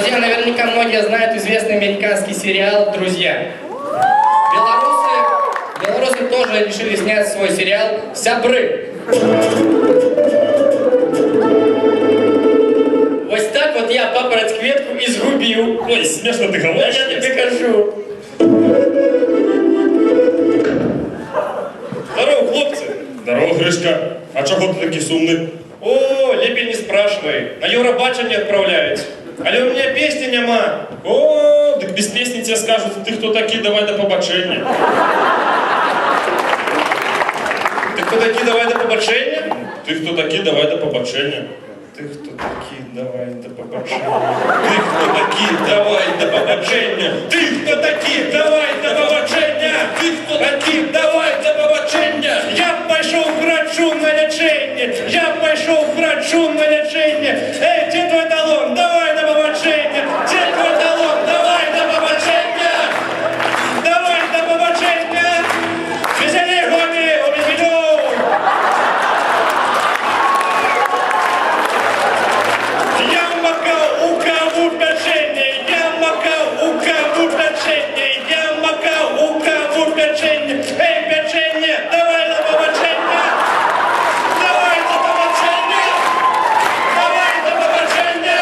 Друзья, наверняка многие знают известный американский сериал «Друзья». Белорусы тоже решили снять свой сериал «Сябры». Вот так вот я папороть кветку и сгубил. Ой, смешно ты говоришь. Да я тебе кажу. Здорово, хлопці. Здорово, Гришка. А чого ти такий сумний? О, лепей не спрашивай. На Евробачення відправляють. Але у мене пісні нема. О, так без пісні тебе скажуть, ти хто такий, давай до побачення. Ти хто такі, давай до побачення? Ти хто такий, давай до побачення. Ти хто такі, давай до побачення. Ти хто такі, давай до побачення. Ти хто такі, давай до побачення. Ти хто такі, давай до побачення. Я пішов к врачу на лечення. Я пішов к врачу на лечення. Ей, де твій талон? Давай до побачення. Де твій талон? Давай до побачення. Давай до побачення. Веселі гомі, обізвіду. Я макал у каву печенье, я макал у каву печенье, я макал у каву печенье. Эй, печенье, давай на побачення, давай на побачення, давай на побачення,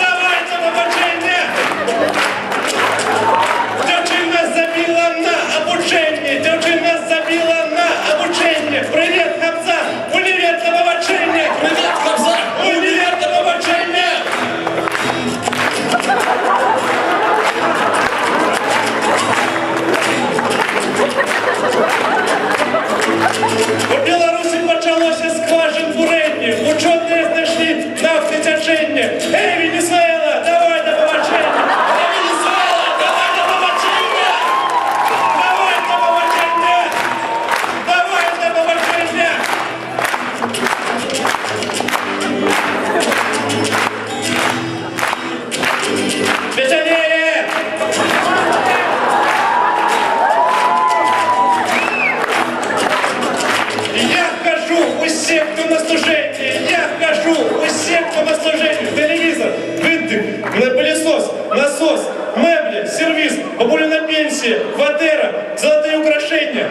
давай на побачення. Дівчина забила на обучення, дівчина забила на обучення. Привіт, Хамза, універ на побачення. Привіт, Хамза, універ на побачення. У Білорусі почалося скважин бурення. Учені знайшли нафти тячення. Ей, Венесуела, давай до побачення. Ей, Венесуела, давай до побачення. Давай до побачення. Давай до побачення. Веселее! Я хожу у секту на служение, я хожу у секту на служение. Телевизор, винтик, пылесос, насос, мебли, сервис, бабуля на пенсии, квартира, золотые украшения.